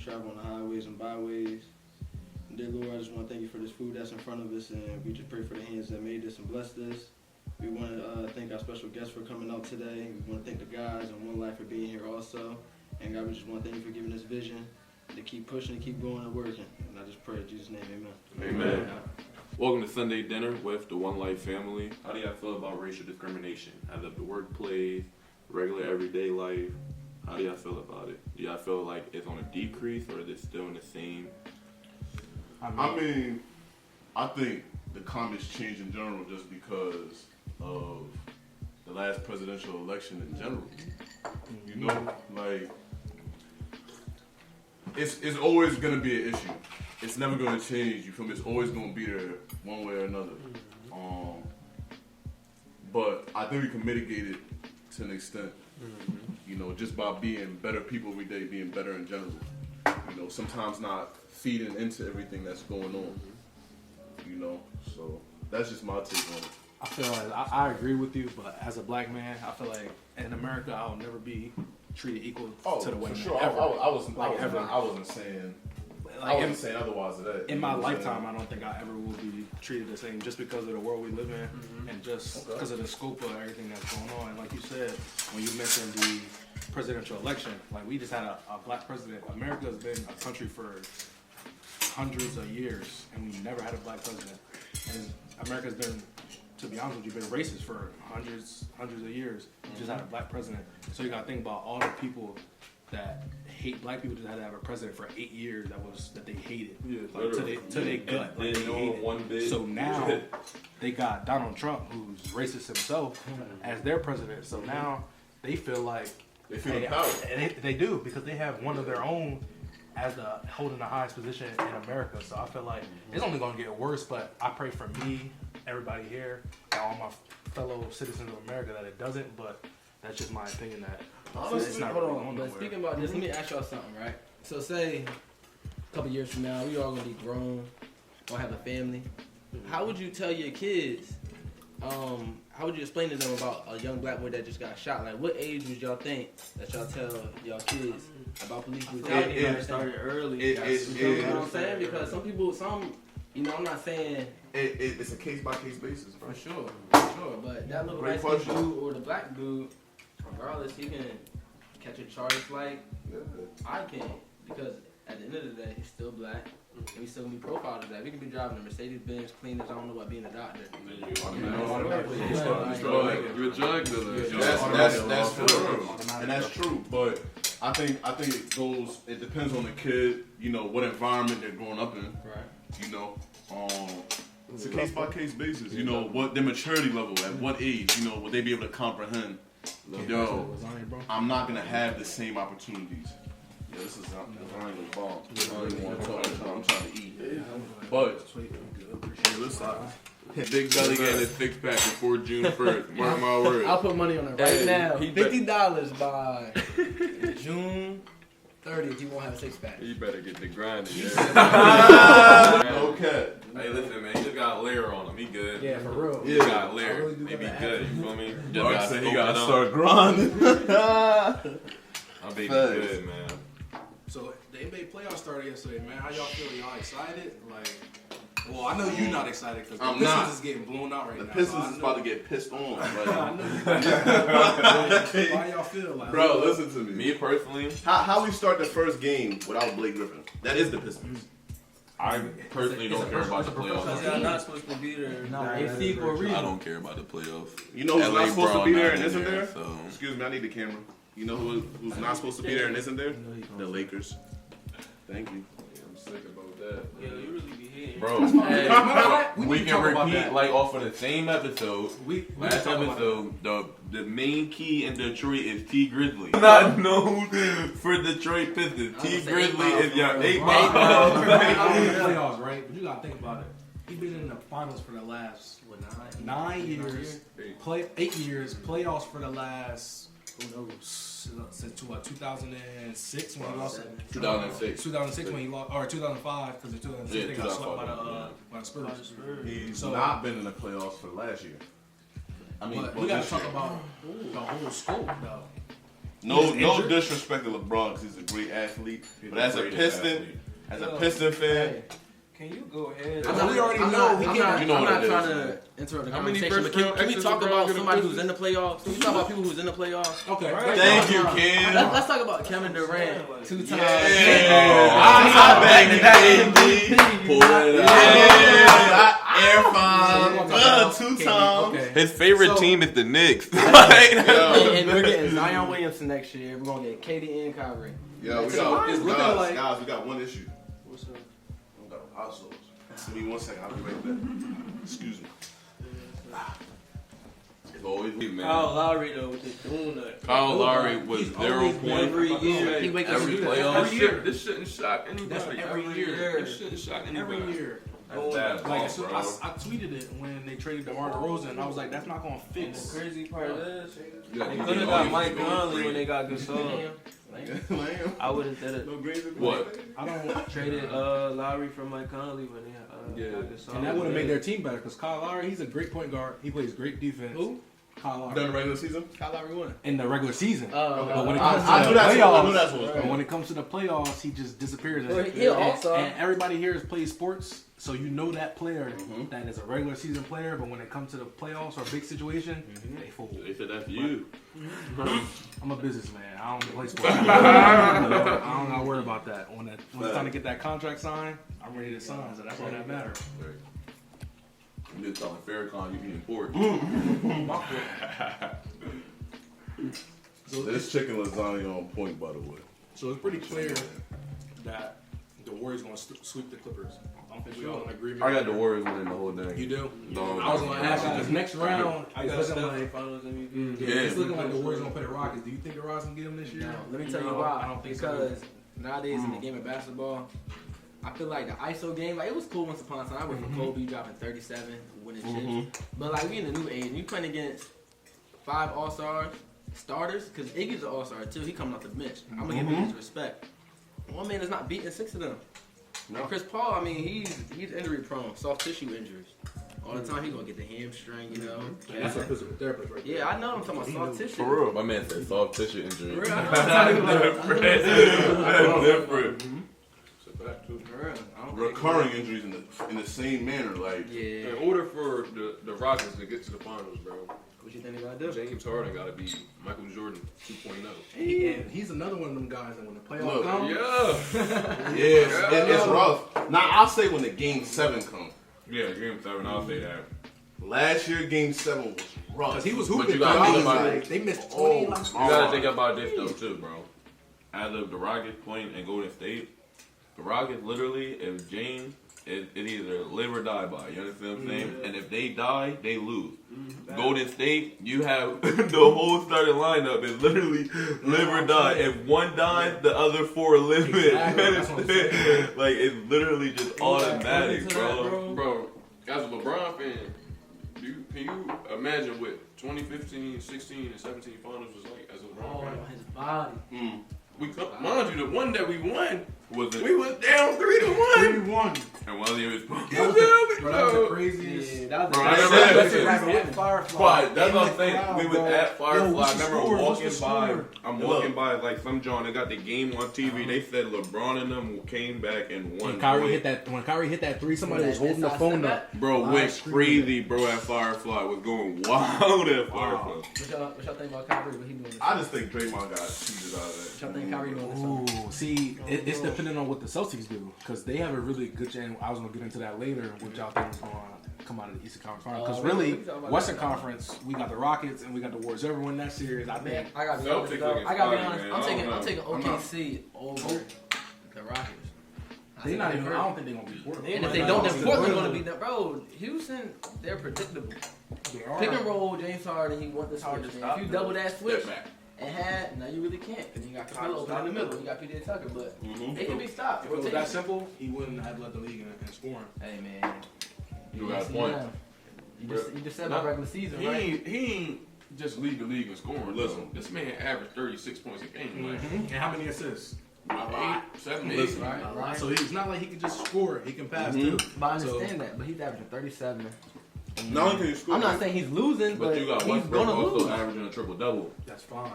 travel on the highways and byways. And dear Lord, I just want to thank you for this food that's in front of us, and we just pray for the hands that made this and blessed this. We want to thank our special guests for coming out today. We want to thank the guys on One Life for being here also. And God, we just want to thank you for giving us vision to keep pushing, keep going and working. And I just pray in Jesus' name, amen. Amen. Welcome to Sunday Dinner with the One Life family. How do y'all feel about racial discrimination? Either the workplace, regular everyday life? How do y'all feel about it? Do y'all feel like it's on a decrease or is it still in the same? I mean, I think the climate's changed in general just because of the last presidential election in general. You know, like, it's always going to be an issue. It's never going to change. You feel me? It's always going to be there one way or another. But I think we can mitigate it to an extent. You know, just by being better people every day, being better in general. You know, sometimes not feeding into everything that's going on. You know, so that's just my take on it. I feel like I agree with you, but as a black man, I feel like in America, I'll never be treated equal to the white man. Sure. Ever. I wasn't saying otherwise of that. In my lifetime, I don't think I ever will be treated the same just because of the world we live in and just because of the scope of everything that's going on. And like you said, when you mentioned the presidential election, like we just had a black president. America has been a country for hundreds of years, and we never had a black president. And America's been, to be honest with you, been racist for hundreds of years. We just had a black president. So you gotta think about all the people that hate black people just had to have a president for 8 years that they hated. Yeah, like to their gut. Like, they hated. One bit. So now they got Donald Trump, who's racist himself, as their president. So now they feel like they feel the power. And they do, because they have one of their own as holding the highest position in America. So I feel like it's only going to get worse, but I pray for me, everybody here, and all my fellow citizens of America that it doesn't, but that's just my opinion that it's not really going nowhere. But speaking about this, let me ask y'all something, right? So say a couple years from now, we all going to be grown, going to have a family. How would you tell your kids, how would you explain to them about a young black boy that just got shot? Like, what age would y'all think that y'all tell y'all kids about police brutality? It started early. You know what I'm saying? Because some, you know, I'm not saying it's a case-by-case basis, bro. for sure, but that little Great light question. dude or the black dude, regardless, he can catch a charge like I can, because at the end of the day, he's still black. And we still gonna be profiled as that. We can be driving a Mercedes-Benz, clean as I don't know about being a doctor. You're a drug dealer. That's true, and that's true. But I think it depends on the kid. You know what environment they're growing up in. Right. You know, it's a case by case basis. You know what their maturity level, at what age. You know, will they be able to comprehend? Yo, I'm not gonna have the same opportunities. Yeah, this is lasagna bomb. I don't even want to talk. I'm trying to eat. But Big Belly getting his six pack before June 1st. Mark my words. I'll put money on it right now. $50 by June 30th. He won't have a six pack. You better get the grinding. okay. Hey, listen, man. You just got a layer on him. He good. Yeah, for real. You got a layer. He be good. You feel me? Mark said he gotta start grinding. My baby good, man. So the NBA playoffs started yesterday, man. How y'all feeling? Y'all excited? Like, well, I know you're not excited because the Pistons is getting blown out right now. The Pistons is about to get pissed on. I know. Why y'all feel like? Bro, listen to me. Me personally, How we start the first game without Blake Griffin? That is the Pistons. I personally don't care about the Because playoffs. y'all not supposed to be there. It's deep for a reason. I don't care about the playoffs. You know who's not supposed to be there and not isn't in there? So. Excuse me, I need the camera. You know who's not supposed to be there and isn't there? The Lakers. Thank you. I'm sick about that. Yeah, you really be hating. Bro, we need to can talk about repeat that. like off of the same episode. We Last talk about episode, the main key in Detroit is T Grizzly. Not known for Detroit Pistons. T Grizzly is your 8 I don't know the playoffs, right? But you gotta think about it. He's been in the finals for the last 9 years. 8 years. Playoffs for the last, who knows, since 2006 when he lost. 2006. 2006 when he lost, or 2005 because in 2006 they got swept by the Spurs. He's not been in the playoffs for last year. I mean, But we gotta talk about the whole scope though. No disrespect to LeBron because he's a great athlete. But as a Piston fan, Can you go ahead? I'm not, We already I'm know. not, He I'm can't- not, You know I'm what not it trying is, to man. interrupt the How many conversation, first but round can we exits talk LeBron about gonna somebody put who's in the playoffs? Can we talk about people who's in the playoffs? Okay. Right. thank you, Ken. Let's talk about Kevin Durant, 2 times. I back that KD. Pull it out. Yeah, Air So, 2 KD, times. okay. His favorite So- team is the Knicks. And we're getting Zion Williamson next year. We're gonna get KD and Kyrie. Yo, It's looking like- guys, we got one issue. What's up? We got a hot sauce. Give me 1 second. I'll be right back. Excuse me. It's always me, man. Kyle Lowry though with the donut. Kyle Lowry was He's 0 always points. every year. He wakes up Every and do that. playoff. Every year. This shouldn't shock anybody. That's every year. This shouldn't shock anybody. Every year. That's bad Like, ball, so bro. I tweeted it when they traded DeMar DeRozan, and I was like, that's not gonna The fix. crazy part is You got they to could have get all got these Mike people Conley free. when they got Gasol. Lamb. I would have did it. No grades. What? I don't. Traded Lowry for Mike Conley when they got Gasol. And that would have made their team better because Kyle Lowry, he's a great point guard. He plays great defense. Who? Kyle Lowry. During the regular season? Kyle Lowry won. In the regular season. Oh, But when it I- comes to I the knew that's playoffs, what it was. but when it comes to the playoffs, he just disappears. Well, he an all-star. And everybody here has played sports, so you know that player Mhm. that is a regular season player, but when it comes to the playoffs or big situation, they fold. They said that's you. I'm a businessman. I don't play sports. I don't gotta worry about that. When it's time to get that contract signed, I'm ready to sign. So that's all that matters. You just talking Farrakhan, you being important. So this chicken lasagna on point, by the way. So it's pretty clear that the Warriors gonna sweep the Clippers. I don't think we all in agreement. I got the Warriors winning the whole thing. You do? No, I was gonna ask you this next round. I It's got looking Steph like Finals MVP. yeah, Yeah. it's looking like the Warriors gonna play the Rockets. Do you think the Rockets can get them this year? No, let me tell you No, why. I don't think so. Because nowadays in the game of basketball, I feel like the ISO game, like it was cool once upon a time. I went from Kobe dropping 37, winning chips. But like we in the new age, and you playing against 5 All-Stars, starters, because Iggy's an All-Star too. He coming off the bench. I'm gonna give him his respect. One man is not beating 6 of them. And Chris Paul, I mean, he's injury prone, soft tissue injuries. All the time he gonna get the hamstring, you know. That's a physical therapist right there. Yeah, I know. I'm talking about soft tissue. For real. My man said soft tissue injury. For real, I know what I'm talking about. That's different. For real, I don't think- Recurring injuries in the same manner, like Yeah. In order for the Rockets to get to the finals, bro, What you think they gotta do? James Harden got to be Michael Jordan 2.0. And he's another one of them guys that when the playoffs Look, come, Yeah. it's rough. Now I'll say when the game 7 comes. Yeah, game 7, I'll say that. Last year game 7 was rough. because he was But hooping. you gotta but think I was about like, it. they missed 20. Oh. like, You gotta think about this though too, bro. As of the Rockets playing in Golden State, the Rockets literally, if James, it either live or die by. You understand what I'm saying? And if they die, they lose. Golden State, you have the whole starting lineup is literally live or die. If one dies, the other 4 live it. Exactly, that's what I'm saying. Like it's literally just automatic, to that, bro. Bro, as a LeBron fan, can you imagine what 2015, 16, and 17 finals was like as a LeBron Oh, fan? his body. Mind you, the one that we won, Was it? we was down 3-1. 3-1. And one of them is. That was the craziest. Yeah, that was Bro, the I best. remember That's that it, shit. right, Firefly. But that's In what the I'm saying. crowd, We was bro. at Firefly. Yo, what's I the remember score? What's walking the by. score? I'm Look. walking by like some John. They got the game on TV. They said LeBron and them came back and won. When Kyrie hit that 3, somebody was holding the phone up. Bro, Live went streaming. crazy, bro. At Firefly was going wild at Firefly. What y'all think about Kyrie? What he doing? This I just think Draymond got cheated out of What that. y'all think Kyrie doing this summer? Ooh, see, it's depending on what the Celtics do because they have a really good chance. I was gonna get into that later. What y'all think is going to come out of the Eastern Conference Final? Because really, we talking about Western that. Conference, we got the Rockets and we got the Warriors. Everyone win that series, I Man, think. I gotta be Celtics honest. Though. looking I gotta be spotty, honest. man. I'm I taking don't know. OKC over the Rockets. They not even. I don't think they're gonna be Portland. And if they don't, then Portland gonna be that. Bro, Houston, they're predictable. They are. Pick and roll, James Harden, he want the hard switch. to Man. stop If you them. double that switch Step back. and had, now you really can't. Because you got Capella open in the middle. You got PJ Tucker, but Mhm. they can be stopped. If it was that Rotation. simple, he wouldn't have led the league in scoring. Hey man, You got a see point. now. You just said Nah, the regular season, He right? ain't just lead the league in scoring. Listen. This man averaged 36 points a game. Like, And how many assists? 7, 8. Listen. Right. So it's not like he can just score; he can pass Mhm. too. But I understand that. But he's averaging 37. Not only can you score, I'm not saying he's losing, But but you got he's Westbrook gonna also lose. averaging a triple double. That's fine,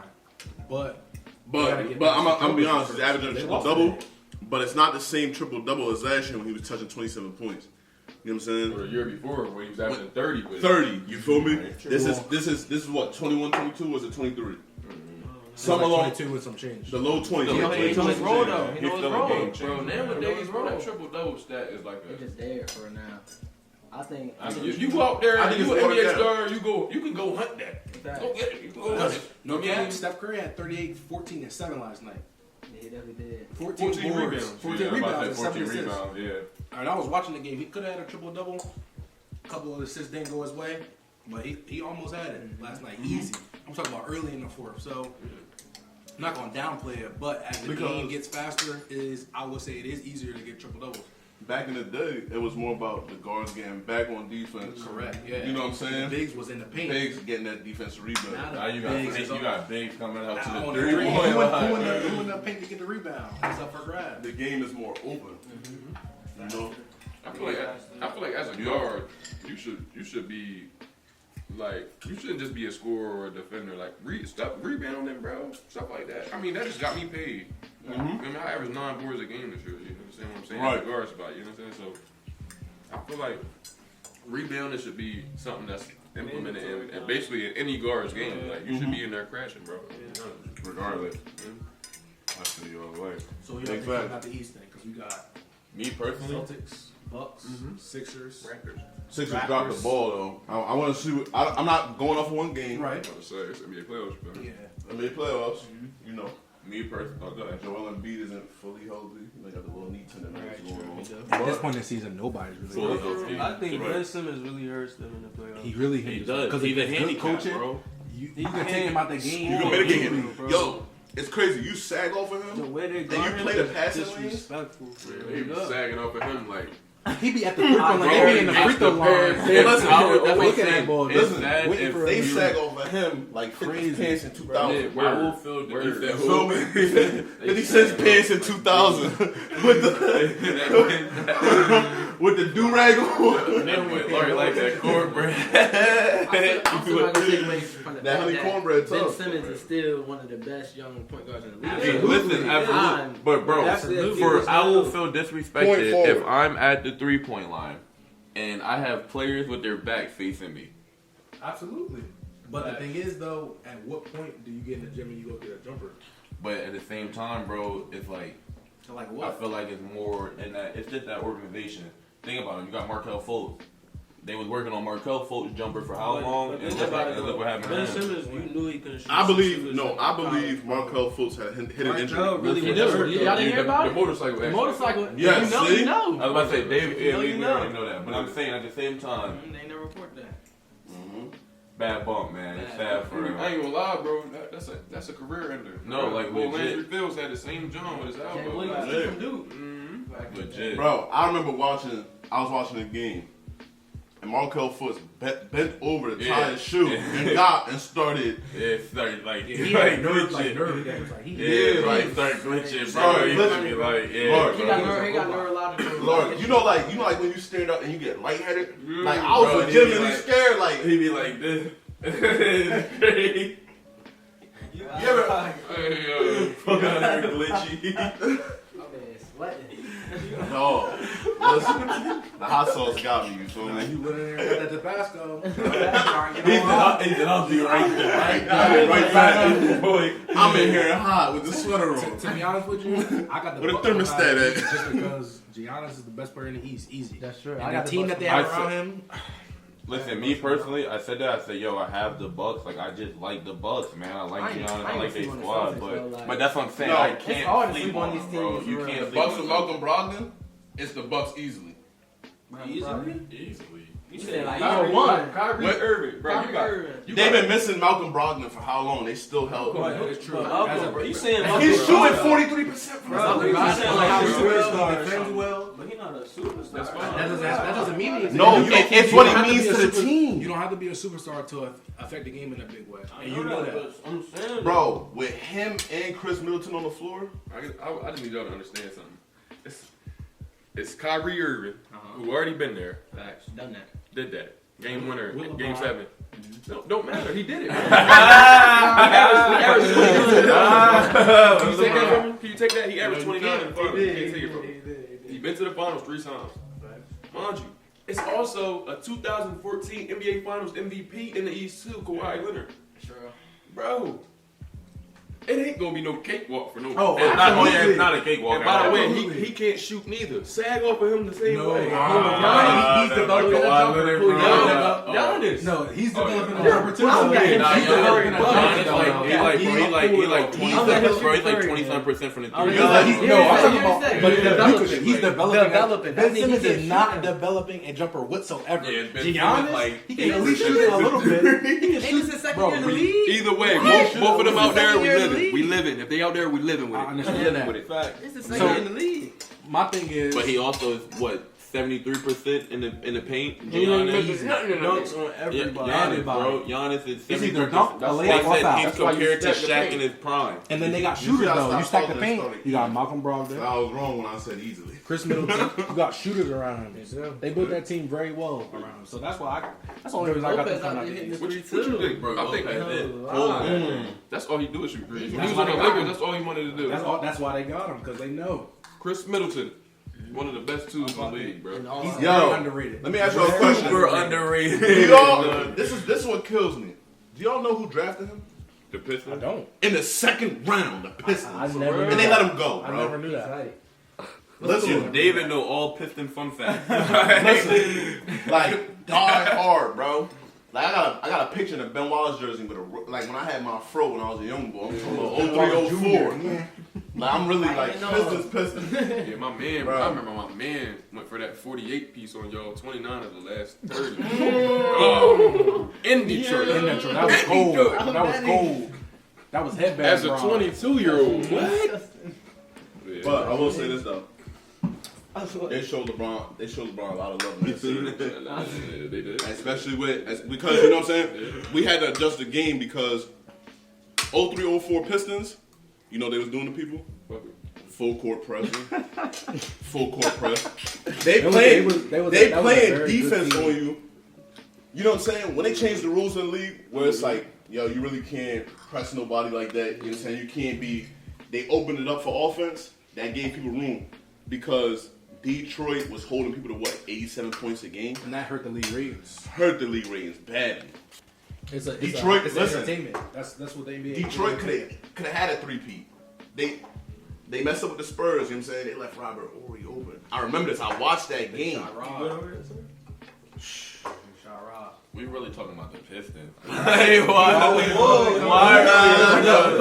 but But I'm gonna be honest, he's averaging a triple double, but it's not the same triple double as last year when he was touching 27 points. You know what I'm saying? Or the year before when he was averaging 30. But 30. You feel me? Right. This is what 21, 22, or is it 23? Some Some along 22 with some change. the low 20s. He know his role, though. He He's know his still a role. game Bro, changer. nowadays, Bro, that bro. triple double stat is like It's a. just there for now. I think. I mean, if you go out there I and think you it's an watered NBA down. star, you can go hunt that. Go get it. You can go hunt it. No I mean, cap, Steph Curry had 38, 14, and 7 last night. Yeah, he definitely did. 14 boards, rebounds. 14 Yeah, I'm about rebounds, to say and 7 assists. rebounds. Yeah. And I was watching the game. He could have had a triple double. A couple of assists didn't go his way, but he almost had it last night. Easy. I'm talking about early in the fourth. So I'm not gonna downplay it, but as the game gets faster, I would say it is easier to get triple doubles. Back in the day, it was more about the guards getting back on defense. Correct. Yeah. You know what I'm saying? The bigs was in the paint. Bigs getting that defensive rebound. Now Now you got bigs bigs, is you got bigs coming out to Now the on 3 the point who line. in the paint to get the rebound? It's up for grabs. The game is more open. You know? I feel like as a guard, you should be like you shouldn't just be a scorer or a defender. Like stop rebounding, bro, stuff like that. I mean, that just got me paid. I mean, I average 9 boards a game this year. You understand what I'm saying? Right. As a guard spot, you know what I'm saying? So I feel like rebounding should be something that's implemented in basically in any guard's game. Like you should be in there crashing, bro. Regardless. I feel you all the way. So we Big don't think fact. about the East thing because we got Me personally, Celtics, Bucks, Sixers, Raptors. Sixers Raptors. dropped the ball though. I want to see. I'm not going off one game. right? I would say it's NBA playoffs, bro. Yeah. NBA playoffs. You know, me personally, oh, go ahead. Joel Embiid isn't fully healthy. They got the little knee tendonitis going on. At this point in the season, nobody's really. Fully hurt. healthy. I think Right. Ben Simmons really hurts them in the playoffs. He really He hinders does. because He's a of good handicap, coaching. bro. You can take him out the game. You can mitigate Bro. him. Yo, it's crazy. You sag off of The him. way they And guard you him play the is passing lane? disrespectful. He be sagging off of him like. He be at the free throw line. Bro, He be in the it's free throw the line. parents. Hey, listen, I would- that's what I'm Looking at saying. ball. It's Listen, bad waiting if for They you- sag off of him like 50 pants in 2000. Yeah, I will word. feel Word. if that You feel whole me? 50 cents pants in 2000 with the do rag on. Larry like that cornbread. I'm still not gonna take away from the That fact honey that cornbread Ben tough. Simmons is still one of the best young point guards in the league. Hey, listen, absolutely. But bro, Absolutely. I will feel Point disrespected forward. if I'm at the 3-point line and I have players with their back facing me. Absolutely. But the thing is, though, at what point do you get in the gym and you go get a jumper? But at the same time, bro, it's like So like I what? feel like it's more in that it's just that organization. Think about it. You got Markelle Fultz. They was working on Markelle Fultz jumper for how long? But And think look, about it, and look what happened Ben to him. Simmons, you knew he couldn't shoot. I believe $6 Markelle Fultz had hit an injury. Markelle really He was do. hurt. Y'all didn't hear about The it? motorcycle The accident. motorcycle. Yes, you know, see? you know. I was about to say, Dave, You know, we you know. already know that. But I'm saying at the same time, They never report that. bad bump, man. It's sad for him. I ain't gonna lie, bro. That's a career ender. No, like, well, legit. Landry Fields had the same John with his Can't elbow. believe Like, it's from Duke. Legit. Bro, I remember I was watching the game, and Markelle Fultz bent over to tie Yeah. his shoe Yeah. and got and started. Yeah, it started like, He like had nerve, like glitching. nerve damage. Like he. Yeah, Yeah, like like- start glitching, bro. Started He used to be glitching. like, yeah, Lord, He bro. got neurological. Lord, you know like when you stand up and you get lightheaded. Like I was Bro, legitimately he be like- scared. Like He be like this. It's crazy. you ever? Hey, Fuck out here, glitchy. Man, sweating. No, listen, the hot sauce got me. You feel me? You went in there and got that Tabasco. He said, I'll be right there. Right back. Boy. I'm in here hot with the sweater on. To be honest with you, I got the Where the Bucks thermostat behind at? him just because Giannis is the best player in the East. Easy. That's true. And the team that they have around him. Listen, me personally, I said that. I said, yo, I have the Bucks. Like, I just like the Bucks, man. I like Giannis. I like their squad. But that's what I'm saying. No, I it's can't hard to sleep sleep on on these them, bro. teams, You for can't real. sleep Bucks on with them. Malcolm Brogdon, it's the Bucks easily. Easily? Easily. You said said like Kyrie, one. Kyrie What? Irving, bro. You got. You They've got- been missing Malcolm Brogdon for how long? They still held. It's true. As Malcolm, a- you saying And he's Malcolm shooting Brogdon. 43% from Bro, the you Brogdon saying like like a he's superstar. He Defends defends well. But he's not a superstar. That's fine. That doesn't mean anything. No, You don't- it's you what don't it have to means be a to the super- team. You don't have to be a superstar to affect the game in a big way, I and you know that. but I'm saying, Bro, with him and Chris Middleton on the floor, I just need y'all to understand something. It's Kyrie Irving, who already been there, Facts. Done that. did that. Game winner, With game LeBron. 7. No, don't matter. He did it. Man. Can you take that? He averaged 29 in the finals. You can't take it from him. He been to the finals 3 times. Mind you, it's also a 2014 NBA Finals MVP in the East too, Kawhi Leonard. Sure. Bro, it ain't gonna be no cakewalk for no. Oh, and absolutely. it's not a cakewalk. And by the way, he can't shoot neither. Sag off of him the same way. He's developing a jumper. Giannis. No, he's developing a yeah. jumper too. I'm Yeah, getting- he's developing a Giannis, jumper. he like 20% from the three. He's developing. Developing. Ben Simmons is not developing a jumper whatsoever. Yeah, Ben Giannis, Simmons, like, he can at least shoot it a little bit. He can Ain't shoot. this his second Bro, year in the league? Either way, both of them out there, we living. We living. If they out there, we living with it. I understand Living that. with it. This is the second year in the league. My thing is, But he also is what 73% in the paint. Dunks on Yeah, everybody. Giannis, bro. Giannis is It's 73%. either dunk, That's a why layup, I or said foul. he's That's why you compared to stack the Shaq paint. in his prime. and then they got You shooters gotta though. stop You stack the talking paint. Stony. You got Malcolm Brogdon, I was wrong when I said easily. Chris Middleton. You got shooters around him. They built that team very well around him. So that's why. That's the only reason I got Lopez them out coming there hitting out. the What three you too. think, bro? I think that's all he do is shoot threes. When he That's was on why the they got Lakers, him. that's all he wanted to do. That's why they got him, because they know. Chris Middleton, one of the best twos in the league, bro. And all He's that. very Yo, underrated. let me ask you a question. Super underrated. Do y'all, this is what kills me. Do y'all know who drafted him? The Pistons. I don't. In the second round, the Pistons. I never. And they let him go, I bro. never knew that. Listen, David know all Piston fun facts. listen, like die hard, bro. Like I got a picture of Ben Wallace jersey with like when I had my fro when I was a young boy. I'm talking about 03, 04. Like I'm really like Pistons. Yeah, my man, Bro. I remember my man went for that 48 piece on y'all, 29 of the last 30. Oh, in Detroit. In that that was gold. That was gold. That was headband. As a bro. 22-year-old. What? Yeah. But I will say this though. They showed LeBron a lot of love in this series. They did. Especially because you know what I'm saying? We had to adjust the game because 03, 04 Pistons, you know they was doing to people? Full court press. Full court press. They playing defense on you. You know what I'm saying? When they changed the rules in the league, where it's like, yo, you really can't press nobody like that. You know what I'm saying? You can't be. They opened it up for offense. That gave people room because Detroit was holding people to what, 87 points a game? And that hurt the league ratings. Hurt the league ratings badly. It's Detroit, it's listen. entertainment. That's what the NBA. Detroit could have had a three-peat. They messed up with the Spurs, you know what I'm saying? They left Robert Horry open. I remember this. I watched that game. We really talking about the Pistons. Hey, put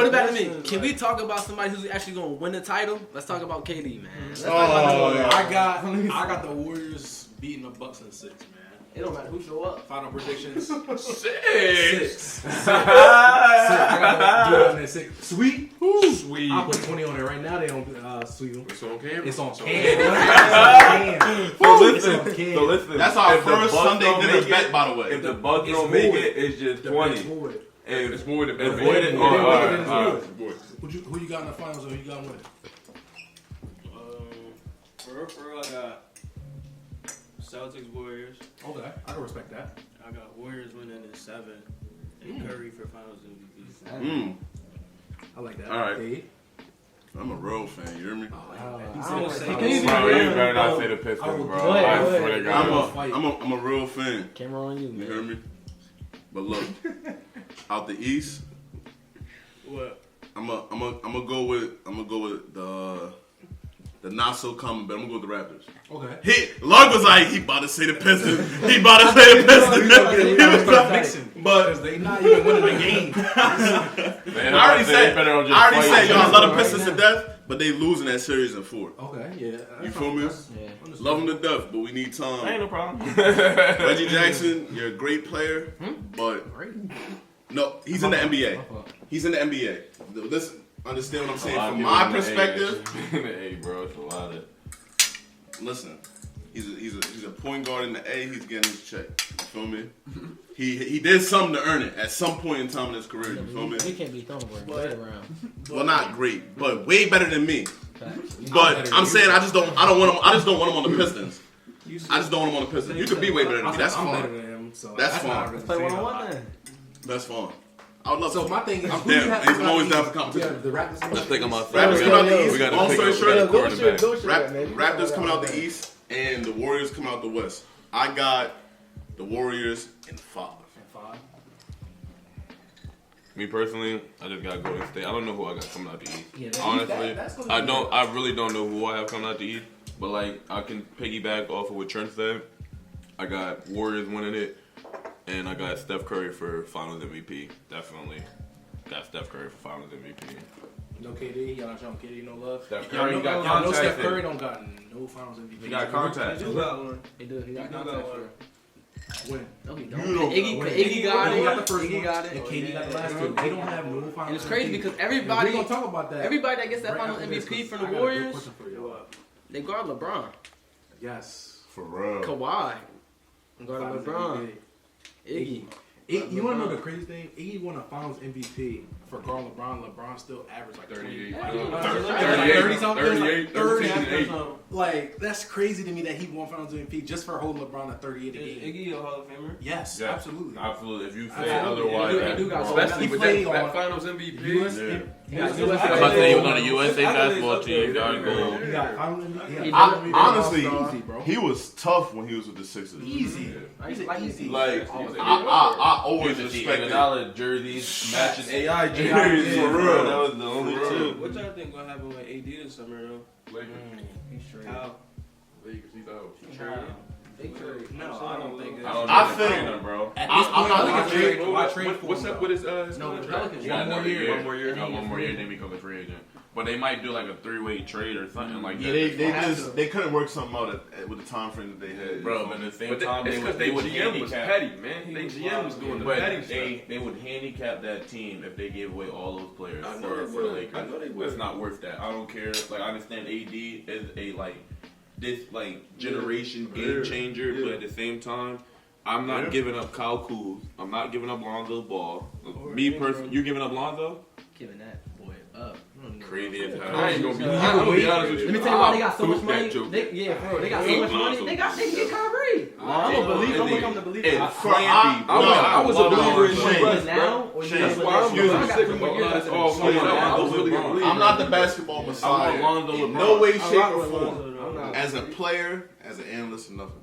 it back to me. Can we talk about somebody who's actually going to win the title? Let's talk about KD, man. Let's talk about yeah. I got the Warriors beating the Bucks in 6, man. it don't matter who show up. Final predictions. 6. I got the on that 6. Sweet. Sweet. I'll put 20 on it right now. They don't sweet them. It's on camera. It's on cam. So listen. That's our if the first Bucks Sunday don't dinner make bet, it- by the way. If the Bucks It's don't make void. it, it's just The 20. Bucks forward. And It's more than it's voided. Yeah, All yeah, right, yeah, all yeah. right. Who you got in the finals or who you got winning? For real, I got Celtics, Warriors. Okay, I can respect that. I got Warriors winning in 7, and Curry for Finals MVP. I like that. All right. Hey. I'm a real fan, you hear me? He said the same Bro, thing. you better not say the Pistons, bro. I swear to God. I'm a real fan. Camera on you, You hear man. me? But look, out the East, What? I'm gonna go with the not so common, but I'm gonna go with the Raptors. Okay. Lug was like, he about to say the Pistons. He about to say the Pistons. He was like, Mixing. but Because they not even winning the game. Man, I already said, fight. y'all love the Pistons to death, but they losing that series in 4. Okay, yeah. You feel me? Yeah. Love them to death, but we need Ain't time. no problem. Reggie Jackson, you're a great player, but no, he's in the NBA. He's in the NBA. Listen, understand what I'm saying? From my perspective, Hey, bro, it's a lot of. listen, he's a point guard in the A. He's getting his check. You feel me? He did something to earn it at some point in time in his career. You feel me? He can't be thrown right around. Well, not great, but way better than me. Facts. But I'm saying I just don't want him on the Pistons. I just don't want him on the Pistons. You could be way better than me. That's I'm better fine. than him So That's not fine. really Play saying one a on lot. one then. That's fine. I would love So to. my thing is, I'm who you down. have I'm come always out down the for East? competition. The Raptors. Let's think about Raptors coming out the East. We got Long to story pick short, a quarterback. Raptors coming out the East and the Warriors coming out the West. I got the Warriors in 5. Me personally, I just got Golden State. I don't know who I got coming out the East. Yeah, Honestly, that's gonna I be don't. I really don't know who I have coming out the East. But like, I can piggyback off of what Trent said. I got Warriors winning it, and I got Steph Curry for Finals MVP. Definitely got Steph Curry for Finals MVP. No KD, y'all not showing KD no love. Steph Y'all Curry know, got y'all know Steph contacted. Curry don't got no Finals MVP. He got contacts. You got one. He do. He got You got contact one. for. When? No, he You don't. don't Iggy, got Iggy got He it. got the first Iggy one, got it. and KD got the last two. They don't have no Finals And it's crazy MVP. because And everybody, we gonna talk about that. everybody that gets that right Finals after this, MVP 'cause from I the got a good Warriors, question for you. they guard LeBron, Yes. For real. Kawhi, guard Finals LeBron, MVP. Iggy. You want to know the crazy thing? Iggy won a Finals MVP for guard LeBron. LeBron still averaged like 38. 30 something. 38, 30 38. Like that's crazy to me that he won Finals MVP just for holding LeBron at 38 a game. Iggy a Hall of Famer? Yes, Yeah. absolutely. Absolutely. If you say Absolutely. otherwise, He that's do got wrong. Especially He with played that on Finals MVP. US, Yeah. he got I'm US I'm about to say he was on the USA basketball team. Y'all go. He got Finals MVP. He I, did. honestly, Easy, bro. he was tough when he was with the Sixers. Easy. He's like easy. Like, He was a I always Used to see respected. $8 jerseys matching AI AI jerseys. yeah, For for real. real. That was the only For real. two. What y'all think gonna happen with AD this summer though? Lakers. He's straight. How? Lakers, he's out. Big trade. No, I don't think I don't I know think- trainer, bro. At I- this point, I'm not I gonna think trade- why trade for What's him, up though? with his No, the contract? Pelicans. He got One more another year. One more year. He got one more year, then he becomes a free agent. But they might do like a 3-way trade or something like Yeah, that. they couldn't work something out with the time frame that they had. Bro, but at the same But time, it's they because would, they would GM was handicap. petty, man. They GM was doing the But petty stuff. they would handicap that team if they gave away all those players I know for they the would. Lakers. I know they would. It's not worth that. I don't care. Like I understand AD is a this generation game changer, Yeah. but at the same time, I'm not giving up Kyle Kuz. I'm not giving up Lonzo Ball. Me personally, you giving up Lonzo? Giving that boy up. Crazy as hell. I ain't gonna be. I'm I'm gonna be honest with you. Let me tell you why they got so I'll much prove that money. joke. They, for real, they got so Hate much money. Lonzo. They can get Kyrie. I'm Hate a believer. I'm Lonzo. becoming a believer. It's For- Flampy, I- bro. I was a love believer in Lonzo. Shane. Right now, or you Shane. just That's let why that I'm shit really go? I got sick 3 of more years all left that. in Oh, the come season. on, I I was was really LeBron. a believer. I'm not the basketball messiah. I'm a Lonzo In LeBron. no way, I shape, rock or with form. Lonzo, though. I'm not- As a player, as an analyst, or nothing.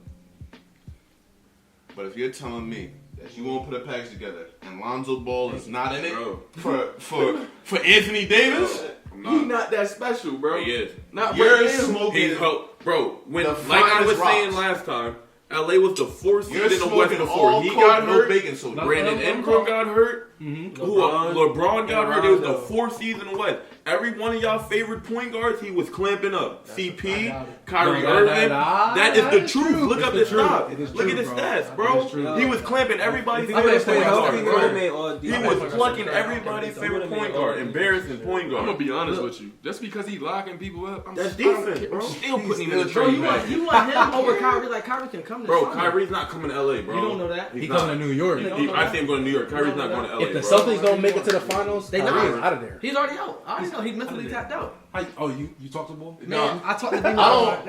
But if you're telling me that you won't put a package together and Lonzo Ball is not in it Bro, for Anthony Davis, I'm He's not that special, bro. He is. Not you're for him. smoking. He's bro. When The like I was finest saying rocks. last time, LA was the 4th seed You're in the West smoking before all he coke, got no hurt. baking soda. Brandon Ingram got hurt. LeBron got hurt. It was the Rondo. 4th seed in the West. Every one of y'all favorite point guards, he was clamping up. CP, Kyrie Irving. That is the truth. Look up the stats. It is Look at true, the bro. stats, It is bro. true. He was clamping everybody's If he favorite would've stayed point healthy, guard. he would've bro. made all He defense. was plucking everybody's favorite point guard. Embarrassing point I'm guard. gonna be honest with you. Just because he locking people up, I'm That's I don't defense, care. bro. I'm still putting him in the Bro, trade you bag. want him over Kyrie? Like Kyrie can come to Bro, the summer. Kyrie's not coming to LA, bro. You don't know that. He coming to New York. I see him going to New York. Kyrie's not going to LA, If the bro. Celtics don't make it to the finals, They Kyrie not. is out of there. He's already out. I already know. He's mentally tapped out. Oh, you talked to Bull? Man, I talked to him. I don't-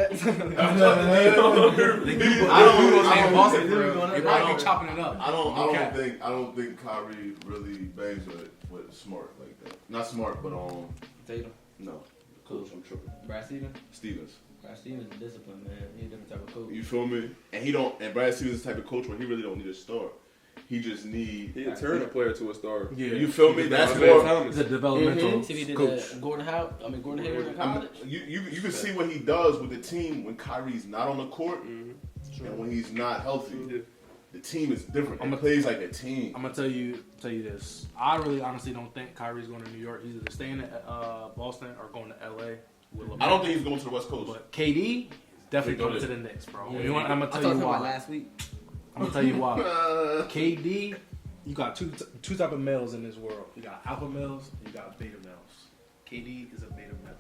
Boston, bro. bro. They might be chopping it up. I Okay. don't think Kyrie really bangs with Smart like that. Not Smart, but Tatum. no. Coach, I'm tripping. Brad Stevens. Stevens. Brad Stevens is disciplined, man. He's a different type of coach. You feel me? And Brad Stevens is the type of coach where he really don't need a star. He just need. He'll turn a player to a star. Yeah. You feel me? That's Isaiah more. Thomas. He's a developmental See if he did coach. that. Gordon Hayward in I mean, college. you can see what he does with the team when Kyrie's not on the court and when he's not healthy. Yeah. The team is different. It plays like a team. I'm gonna tell you this. I really honestly don't think Kyrie's going to New York. He's either staying at Boston or going to LA. With LeBron. I don't think he's going to the West Coast. But KD is definitely He coming to goes- the Knicks, bro. Yeah. You know what? I'm gonna I tell talked you to him about why. last week. I'm gonna tell you why. KD, you got two type of males in this world. You got alpha males, and you got beta males. KD is a beta male.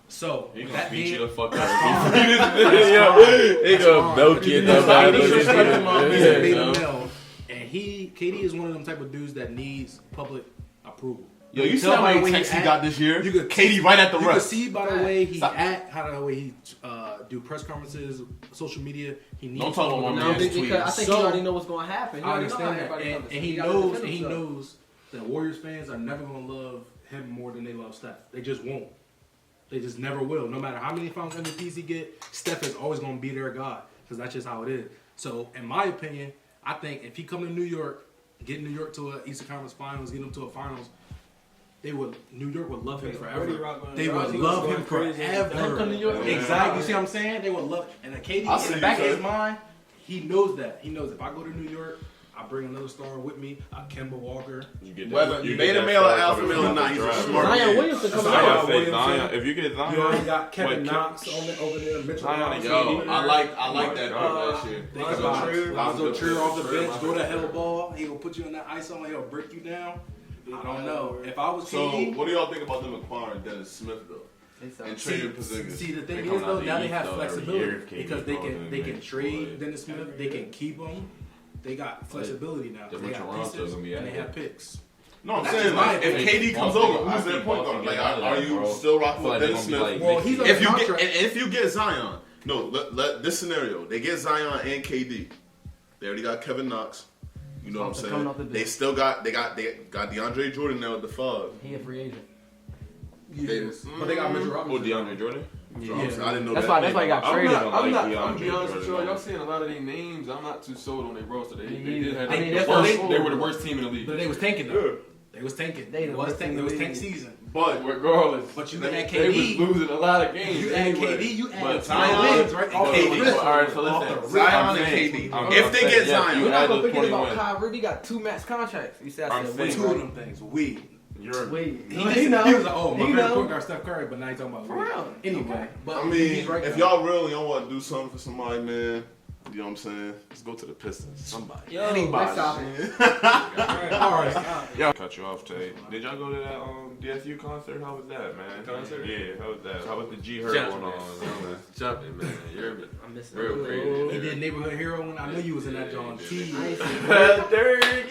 So He with gonna that beat being, you the fuck that's out. fine. He That's gonna fine. belt you in He's the back. he's a beta Yeah, male, and KD is one of them type of dudes that needs public approval. Yo, you see tell how by the many way he texts he act- got this year? You could Katie right at the You can rest. see by the way he Stop. act, how the way he do press conferences, social media. He needs Don't talk about people my to No, man's know. because I think So- he already know what's going to happen. He I already know how understand that, everybody and, knows. and he gotta knows, defend and he himself. knows that Warriors fans are never gonna love him more than they love Steph. They just won't. They just never will. No matter how many Finals MVPs he get, Steph is always gonna be their guy because that's just how it is. So, in my opinion, I think if he come to New York, get New York to a Eastern Conference Finals, get them to a Finals, New York would love him forever. They would love him forever. Let him come to New York. Exactly. You see what I'm saying? They would love. And then KD, I in see the back you, of his son. mind, he knows that. He knows if I go to New York, I bring another star with me, Kemba Walker. You get that, Whether you beta get that male or star alpha coming male or from not, the he's a draft. smart Zion man. Williamson coming Zion, out. say Zion. If you get Zion, You already got Kevin Wait, Knox over there, Mitchell Zion Robinson and Yo, over there. I like that pick last year. Think about it. Lonzo Trier off the bench, go to hell ball. He'll put you in that ISO and he'll break you down. I don't know. If I was So, KD, what do y'all think about them acquiring Dennis Smith though? And trading Porzingis? see the They thing come is out though, the now they East, have though, every flexibility year if KD because they goes in, can they trade play. Dennis Smith, they can keep him. They got flexibility now. Different They have Toronto's pieces gonna be and they out have picks. No, I'm That's saying just my like, if opinion. KD comes Boston- over, I who's their think point Boston guard? get Like, out of are that, you bro. still I rocking feel with like Dennis they're gonna be Smith? like, Well, he's on If a you contract. get and if you get Zion, no, let this scenario. They get Zion and KD. They already got Kevin Knox. You know what I'm Something coming off the saying? They bench. still got they got DeAndre Jordan now at the 5. He a free agent. But they got Mitchell Oh, Robinson. DeAndre Jordan. So I didn't know That's that. why he got I'm traded. not. don't I'm like not. I'm DeAndre gonna be honest with y'all. Jordan. Y'all seeing a lot of their names. I'm not too sold on their roster. They Me did have neither. I mean, the that's worst. what They were the worst team in the league. But they was tanking though. They was tanking. They It the was worst tank. team It was in the tank league. season. But Regardless, But you they, add they KD. was losing a lot of games. You add anyway. KD. You add But Zion Zion wins right off KD. the rip. All right, so Off listen. the rip. Zion and I'm saying- KD. I'm If they saying, get yes, Zion, you We're not add gonna those forget about 21. Kyrie. He got 2 max contracts. You said I I'm said saying, wait, Two right? of them things. We. You're Wait, He, he he know. was like, oh, my He favorite know. point guard Steph Curry, but now he's talking about For we. real. Anyway, but I mean, he's right if now. y'all really don't want to do something for somebody, man, you know what I'm saying? Let's go to the Pistons. Somebody. Yo, Anybody. next topic. All right. Yeah. Cut you off, Tay. Did y'all go to that DSU concert? How was that, man? Concert? Yeah, how was that? How was the G Herb Jumping, going on? man. Jumping, man. You're I'm missing real it. crazy. He did Neighborhood Hero when I knew you was in that John T. I ain't seen it.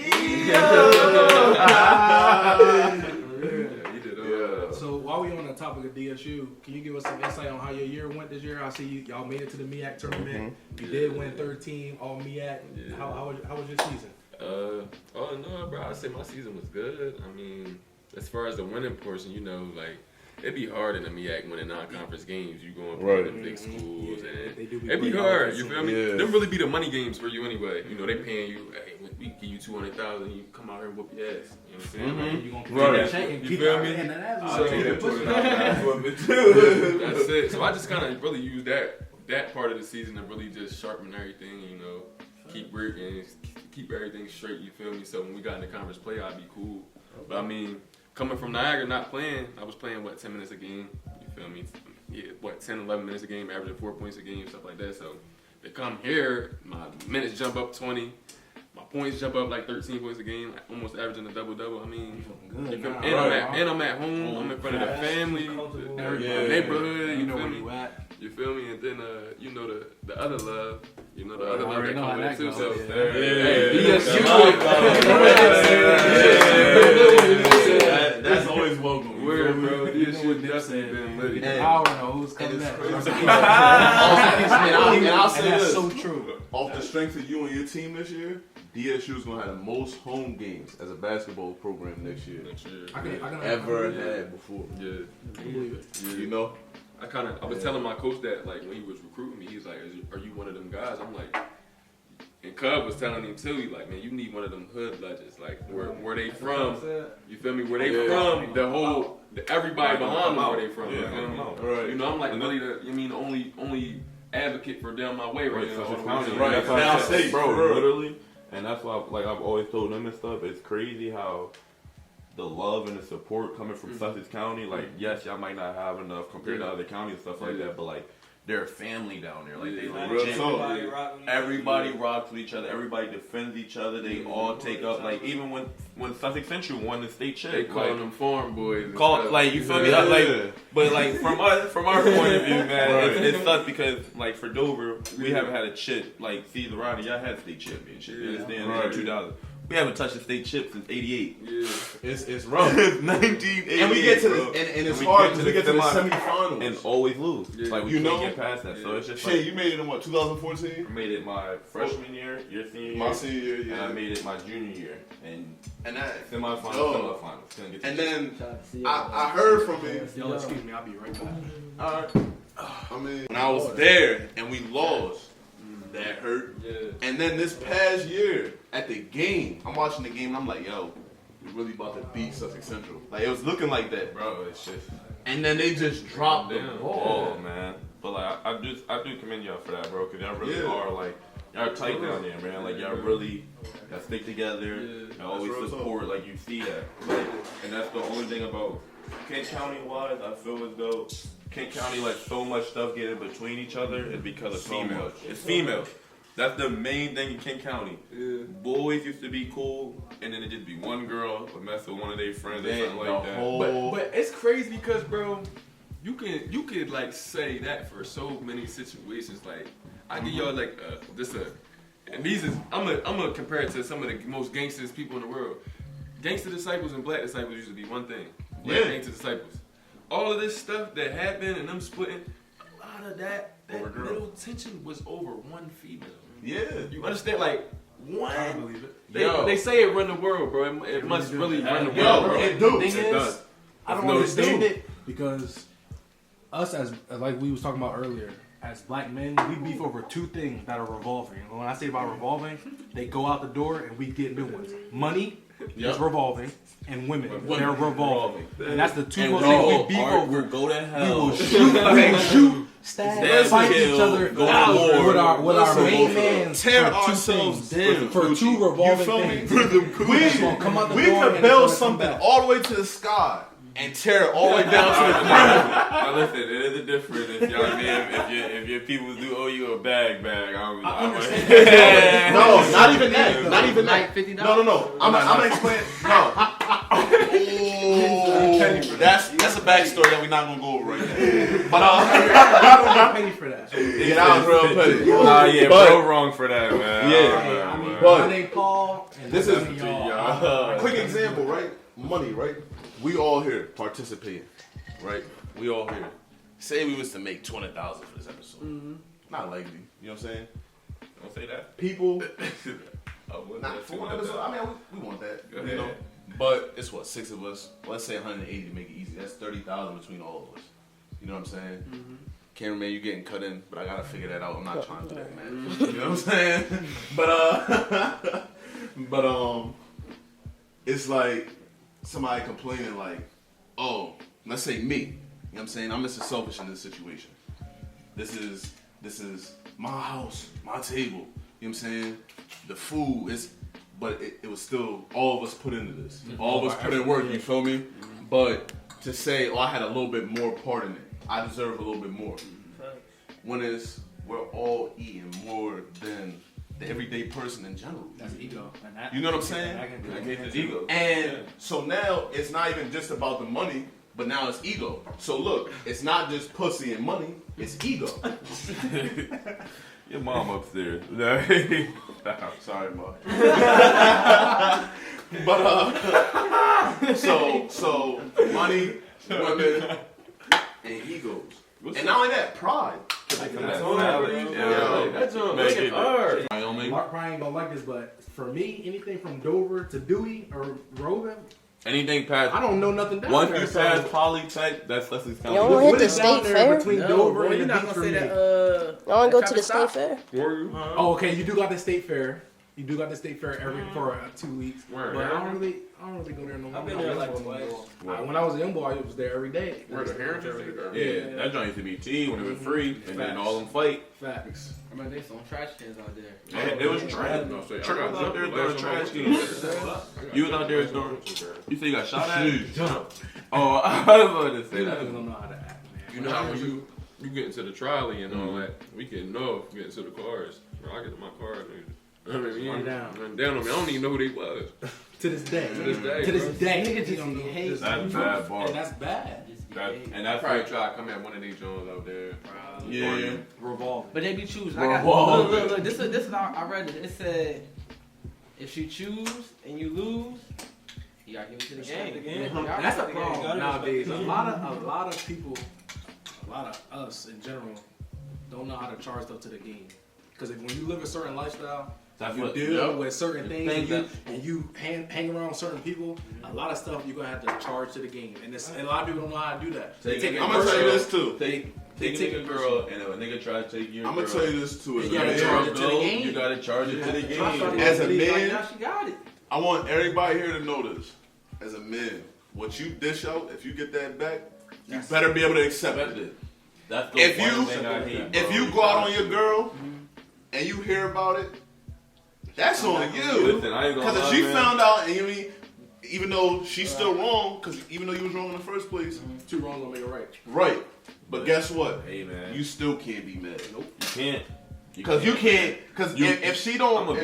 Yeah, you did. So while we on the topic of DSU, can you give us some insight on how your year went this year? I see y'all made it to the MEAC tournament. You did win third team all MEAC. Yeah. How was your season? Oh no, bro. I say my season was good. I mean, as far as the winning portion, you know, like it'd be hard in the MEAC winning non-conference games. You going Right. to the big schools, Yeah, they do and be it'd be pretty hard. hard. You feel me? Yeah. Them really be the money games for you anyway. You know, they paying you. Hey, we give you 200,000, you come out here and whoop your ass. You know what I'm saying? Like, You gonna Right. keep that check and You keep feel that me? hand, that ass So- was- Yeah, push it Nah, out. that's what it too. That's it. So I just kind of really used that part of the season to really just sharpen everything, you know, keep working, keep everything straight, you feel me? So when we got in the conference play, I'd be cool. But I mean, coming from Niagara, not playing, I was playing, 10 minutes a game, you feel me? Yeah, 10, 11 minutes a game, averaging 4 points a game, stuff like that. So to come here, my minutes jump up 20. My points jump up like 13 points a game, almost averaging a double-double. I mean, Good. you feel me? Nah, And I'm at home. I'm in front of the family, the neighborhood. You know feel where me? you at. You feel me? And then you know the other love. You know the other I love already that know how comes with that it too. goes. So That- That's always welcome. Where, bro? This You know shit what Nip definitely said. been lit. And- Power know who's coming it's next. crazy. And I'll say that's this. so true. Off the strength of you and your team this year, DSU is gonna have the most home games as a basketball program next year Next year. I can ever Yeah. had before. Yeah. believe it. You know, I was telling my coach that like when he was recruiting me, he was like, "Are you one of them guys?" I'm like, and Cub was telling him too. He like, "Man, you need one of them hood legends, like where they from. You feel me? Where they from? The whole everybody behind them, where they from. Yeah, You feel me? right? You know, I'm like really the only advocate for down my way right Right, now. Sussex all the way County. to- Right. That's why Now I said, state, bro, for real. literally. And that's why, like, I've always told them and stuff. It's crazy how the love and the support coming from Sussex County. Like, yes, y'all might not have enough compared to other counties and stuff like that, but like, they're a family down there. Like, they Yeah. Real legit. talk. Everybody rocks with each other. Everybody defends each other. They all take up. Like, even when Sussex Central won the state They check, calling like, them farm boys. and call stuff. like you feel me? Yeah. Like, but like from our point of view, man, Right. it sucks because like for Dover, we haven't had a chip like Caesar Ronnie. Y'all had state championship. You understand? Right. In 2000. We haven't touched the state chip since '88. Yeah. It's rough. 1988. And we get to bro. and it's We hard get because we get to the semi- semifinals. and always lose. Yeah. Like we You can't know? get past that. So it's just Shit, like you made it in what, 2014? I made it my freshman year, your senior My year, senior year, yeah. and I made it my junior year, and And that, semifinals, Oh. semifinals. Couldn't get the and chip. then Shout out to you. I heard from it. Yo, excuse me, I'll be right back. Alright. I mean, when I was there and we lost, that hurt. Yeah. And then this past year at the game, I'm watching the game and I'm like, yo, we really about to beat Sussex Central. Like it was looking like that, bro. bro, it's just And then they just dropped the Damn. ball. oh man. But like I do commend y'all for that, bro, because y'all really Yeah. are like y'all tight down there, man. Like y'all really y'all stick together. Yeah. Y'all always That's real support. Like you see that, like, and that's the only thing about Kent County wise. I feel as though Kent County, like so much stuff getting between each other is because of So females. much. It's females. That's the main thing in Kent County. Yeah. Boys used to be cool, and then it just be one girl would mess with one of their friends or something like that. But it's crazy because, bro, you could like say that for so many situations. Like I give y'all like and these is I'm gonna compare it to some of the most gangsters people in the world. Gangster disciples and black disciples used to be one thing. Black Yeah. gangster disciples. All of this stuff that happened and them splitting, a lot of that Over girls. little tension was over one female. Yeah. You understand? Like one. I believe it. They say it run the world, bro. It must really run the Yo, world, bro. it do. The thing It is, does. I don't No, understand it's it because us as like we was talking about earlier, as black men, we beef over two things that are revolving. And when I say about revolving, they go out the door and we get new ones. Money Yep. is revolving, and women, they're revolving. And that's the two And most we'll things go, we beef art, over. we'll go to We hell. will shoot, stab, Dance fight kill, each other go to war. with our Listen, main man. Tear for two ourselves things. down. For two You revolving feel me? things. We It's gonna come out the we door could and build it's gonna come something back. all the way to the sky and tear it all the way down to the ground. Now listen, it is a difference if y'all if your people do owe you a bag. I understand. No, not even that. Not even Like that. $50? No. I'm gonna explain. No. Ooh, that's a backstory that we're not gonna go over right now. But I don't got penny for that. yeah, that was real petty. Nah, yeah, But- bro, wrong for that, man. Yeah. Hey, I mean, But- my name Paul, and This this is- is y'all. Quick example, right? Money, right? We all here participating, right? We all here. Say we was to make 20,000 for this episode. Not likely. You know what I'm saying? Don't say that. People, Oh, what not that for one episode. I mean, we want that. Go You know. ahead. But it's what, 6 of us. Let's say 180 to make it easy. That's 30,000 between all of us. You know what I'm saying? Cameraman, you getting cut in, but I gotta figure that out. I'm not trying to do that, man. You know what I'm saying? But it's like somebody complaining like, oh, let's say me. You know what I'm saying? I'm Mr. Selfish in this situation. This is my house, my table. You know what I'm saying? The food is, but it was still all of us put into this. All of us put in work. You feel me? But to say, oh, I had a little bit more part in it. I deserve a little bit more. When we're all eating more than the everyday person in general. That's ego. And that, You know what I'm saying? I get the ego. And so now it's not even just about the money, but now it's ego. So look, it's not just pussy and money, it's ego. Your mom upstairs. Sorry, Mark. But so money, women, and egos. And not only that, pride. That's on. Make Make it it hard. Mark probably ain't gonna like this, but for me, anything from Dover to Dewey or Rogan, Anything past I don't know nothing down once there. you so pass poly type, that's Leslie County. You don't hit what the is down state there fair? between No, Dover boy, and you're the not beach gonna for say me? that. I want to go to Travis the state Scott? fair. Oh, okay. You do got the state fair. You do got the state fair every for 2 weeks. Where? But I don't really go there no more. I've been there like twice. When I was a young boy, I was there every day. Where the Heritage? Yeah, that joint used to be T when it was free, and then all them fight. Facts. I remember there's some trash cans out there. And it was trash. No, say, I Trey got was out there jumped throwing last trash time I cans. was You was out there throwing. You say you got shot at? Jump. Oh, I was going to say You that. don't know how to act, man. You know how when you get into the trolley and all that, we getting off, get into the cars. Bro, I get in my car, nigga. I mean, Run down. Run down on me. I don't even know who they was. To this day. To this day, To this bro. day. Nigga just you don't be know. hating. That's bad, bar. And that's bad. And I that's probably right. try to come at one of these Jones out there. Yeah. Revolving. But they be choosing. I got, Whoa. look. This is how I read it. It said if she choose and you lose, you gotta give it to the game. That's the problem nowadays. A lot of people, a lot of us in general, don't know how to charge stuff to the game. Because when you live a certain lifestyle, you deal with certain things, and you hang around certain people, a lot of stuff you're gonna have to charge to the game, and a lot of people don't know how to do that. I'm gonna tell you this too. Take a girl and a nigga try to take your girl. I'm gonna tell you this too. You gotta charge it to the game. You gotta charge it to the game. As a man, Now she got it. I want everybody here to know this. As a man, what you dish out, if you get that back, you better be able to accept it. That's the If one you thing I hate. if you go out on your girl and you hear about it, that's on you. Listen, I ain't gonna Because if lie, she man. found out, and you mean, even though she's still wrong, because even though you was wrong in the first place, Two wrongs don't make it right. right? But guess what? Hey man, You still can't be mad. you can't. Because you can't. Because You- if she I'm don't, gonna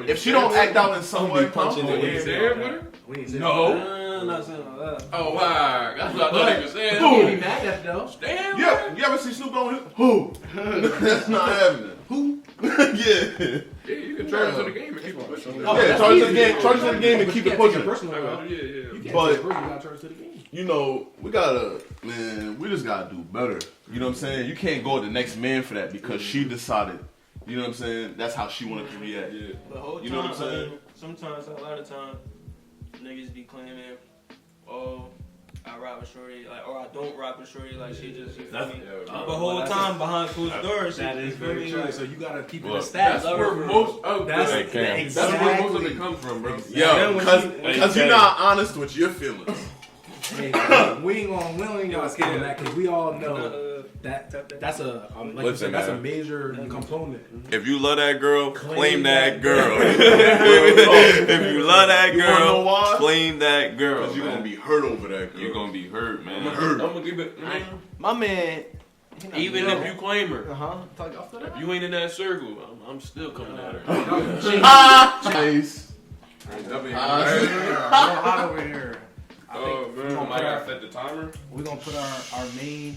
be. if she don't act out in some way, punching Oh, the you there with her? We ain't saying No. I'm not saying all that. Oh, wow. That's what I thought he was saying. You can't be mad at though. Damn. yeah, you ever see Snoop Dogg? Who? That's not happening. Who? yeah. Yeah, you can charge it to the game and keep it pushing. Oh, Yeah, that's charge to the easy. game. Charge to the game and But keep you it can't take pushing. it personal, though. Yeah, yeah. You can't But- take it personal, you gotta charge to the game. You know, we gotta, man, we just gotta do better. You know what I'm saying? You can't go to the next man for that because she decided, you know what I'm saying? That's how she wanted to react. Yeah. The whole You know time, what I'm saying? sometimes, a lot of times, niggas be claiming, oh, I rock with shorty, like, or I don't rock with shorty, like she just, you feel me? Yeah, But the whole time behind closed doors, That you is feel very me? true. Like, So you gotta keep it Look, a status. That's where most of That's that's exactly. where most of it comes from, bro. Yo, because you're not honest with your feelings. Hey, we ain't gonna skip on that because we all know that's a like you Listen, said, that's a man. major component. If you love that girl, claim that girl. Oh, If you love that You wanna know girl, why? claim that girl. Because you're man. gonna be hurt over that girl. You're gonna be hurt, man. I'm gonna keep it. My man. Even if you claim her, Talk off the if you ain't in that circle, I'm still coming at her. Nice. We're hot over here. Oh man, gonna I put gotta our- set the timer. We're gonna put our main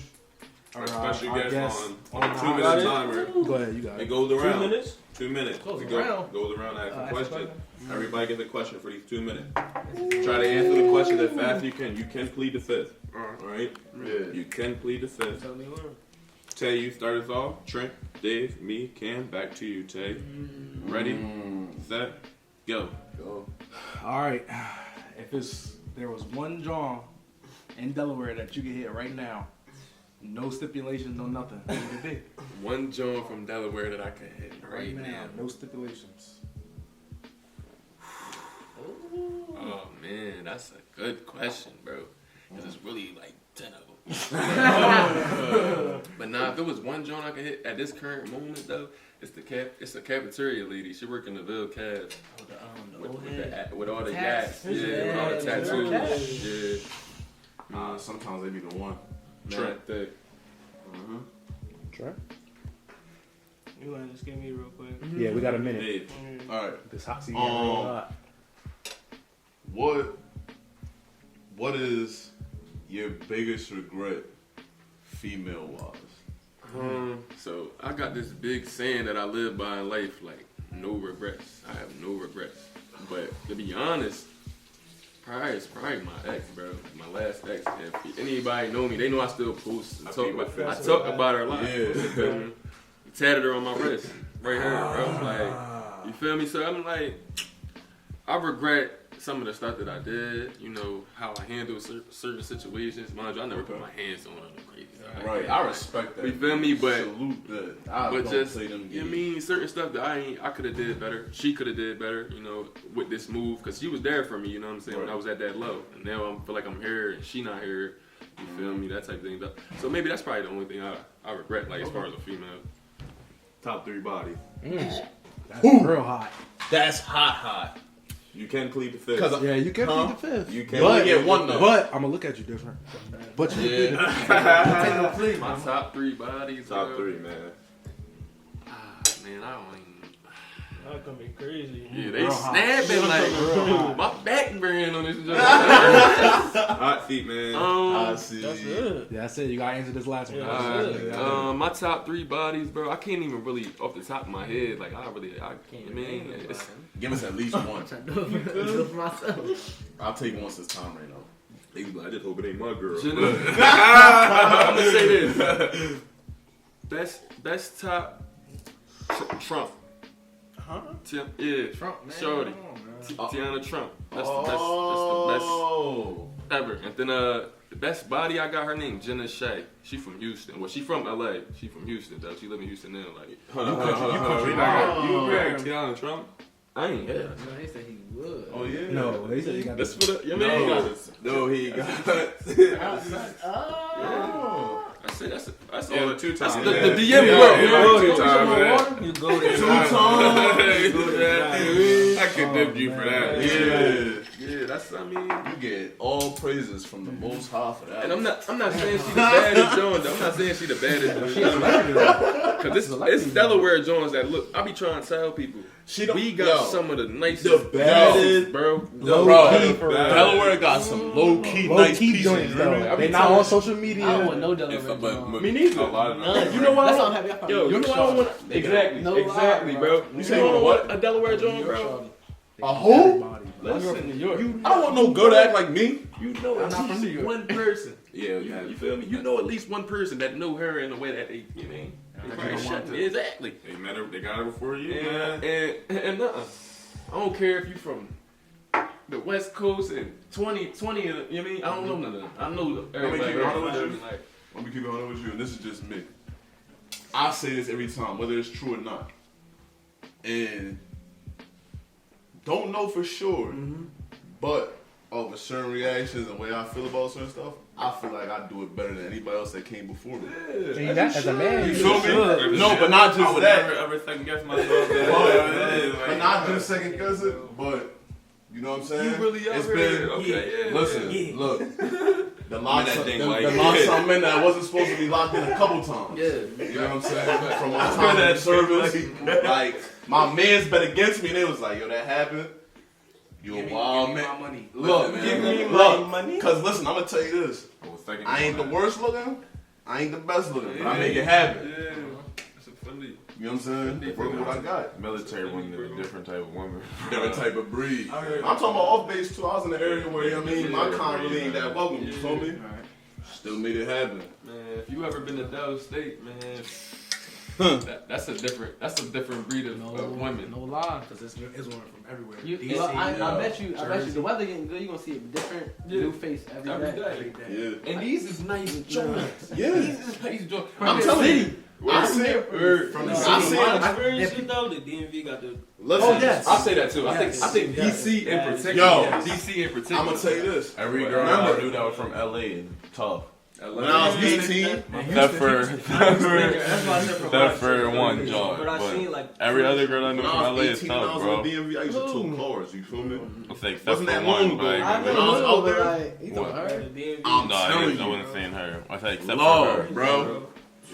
Our special our guest guest on on a the 2-minute hot- timer. Go ahead, you got It it. goes around. 2 minutes? 2 minutes. Goes We around. goes around asking Ask a questions. question. Everybody gets a question for these 2 minutes. Try to answer the question as fast as you can. You can plead the fifth. Alright? Yeah. You can plead the fifth. tell me when. Tay, you start us off. Trent, Dave, me, Cam, back to you, Tay. Ready, set, go. All right. If there was one John in Delaware that you could hit right now, no stipulations, no nothing, what would it be? One joint from Delaware that I can hit Right now, no stipulations. Oh man, that's a good question, bro. Cause it's really like 10 of them. But nah, if it was one joint I could hit at this current moment though, it's the cafeteria lady. She work in the Ville Cab with all the Tats. yaks, yeah, with all the Yeah, tattoos, yeah. Sometimes they be the one. Trent Thick. You wanna just give me real quick? Yeah, we got a minute. Dave, Alright. This hot seat. What is your biggest regret, female wise? So I got this big saying that I live by in life, like no regrets. I have no regrets. But to be honest, it's probably my ex, bro. My last ex. If anybody know me, they know I still post and talk about her a lot. Yeah. You feel me? Tatted her on my wrist, right here, bro. Like, you feel me? So I'm like, I regret some of the stuff that I did. You know how I handled certain situations. Mind you, I never put my hands on them crazy. Right. I respect that. You feel me? But salute that. I but don't just, play them you games. mean certain stuff that I could have did better. She could have did better, you know, with this move, because she was there for me. You know what I'm saying? When I was at that low, and now I feel like I'm here and she not here. You feel me? That type of thing. So maybe that's probably the only thing I regret, like as far as a female. top 3 body. That's real hot. That's hot. You can plead the fifth. Yeah, you can plead the fifth. You can You only get one though. But I'm gonna look at you different. But you Yeah. take no plea. My top 3 bodies. Top bro. 3, man. Man, I don't even. That gonna be crazy. Yeah, they Girl hot. snapping like Girl hot. my back brand on this joint. Hot seat, man. I see. That's it. Yeah, that's it. You gotta answer this last one. Yeah, Alright, that's it. my top 3 bodies, bro. I can't even really off the top of my head. Like I mean, it's, Give us at least one. I'm trying to do it for myself. I'll take one since Tom right now. They be like, I just hope it ain't my girl. I'm gonna say this. Best top Trump. Huh? Yeah, Trump, man. Shorty. Come on, man. Tiana Trump. That's the Oh. best ever. And then the best body I got her name Jenna Shea. She from Houston. Well, she from LA. She from Houston though. She live in Houston now. Like You agree with Tiana Trump? I ain't. Yeah. No, they said he would. Oh yeah. No, they said you got That's this. for the. You mean? No, he got. Oh. I said that's Yeah, all. the 2 That's times. the Yeah. DM Yeah, world. yeah, You 2 times, man. You go there. 2 times. I could dip you for that. Yeah, that's. I mean. You get all praises from the Most High for that. And I'm not saying she the baddest Jones. I'm not saying she the baddest. Because it's Delaware Jones that look. I be trying to tell people. We got some of the nicest, the baddest, bro. Delaware got some low key nice key pieces. joints you though. remember? They not on social media. I don't want no Delaware Jones. Me neither. A lot of None. You know what? That's why I'm happy I found Yo, you know what I want? Exactly, No exactly, lie, bro. bro. You know what? A Delaware Jones, bro. Shorty. A who? Listen, New York. I don't want no girl to act like me. you know I'm at not from New least York. one person. Yeah, you feel me? You know at least one person that know her in the way that they, you mean? They probably shut exactly. They met her. They got her before you. And I don't care if you from the West Coast and 20, you know what I mean? I don't know none of them. I know everybody. keep it honest with you. Like, Let me keep it honest with you, and this is just me. I say this every time, whether it's true or not. And don't know for sure, but of certain reactions and the way I feel about certain stuff, I feel like I do it better than anybody else that came before me. And that as a man, You you feel me? No, but not I just would that. never ever second guess myself. But not just second guess it, but you know what I'm saying? You really are It's ready. been, Okay, yeah. listen, look. The locked that some, thing the, like- the locked some men that wasn't supposed to be locked in a couple times. Yeah. You know what I'm saying? From my time in service, like my man's bet against me, and they was like, "Yo, that happened. You a wild man." money. Look, Give me my look, money. cause listen, I'm gonna tell you this. I ain't the worst looking, I ain't the best looking, but I make it happen. Yeah. That's a funny. You know what I'm saying? Work what I got. Military women is a different type of woman. Different type of breed. I'm talking about off base too. I was in the area where, you know what I mean, my kind really ain't that welcome. You feel me? Still made it happen. Man, if you ever been to Delaware State, man, that's a different breed of women. No lie. Because it's one from everywhere. You, DC, I bet you Jersey. the weather getting good, you're gonna see a different new face every day. Yeah. And these is nice joints. Yeah. These is nice joints. I'm telling you. I see it from the I city. experience though, the DMV got the. Listen, yes. I say that too. I Yes. think DC in Yes. particular. Yo. DC in particular. I'm gonna tell you this. Every girl Remember- I knew that was from LA and tough. When I was 18, Except for That's why I said from that for one job. But I seen But like every other girl I knew when from I LA was is 18 and I tough, was bro. on DMV, I used to tow cars. You feel me? I'm saying except Wasn't for that long one, ago. but I When know, I was out there, like, you What? know, the her. DMV. I'm no, I telling you. wasn't saying her. I said except for her. love, bro.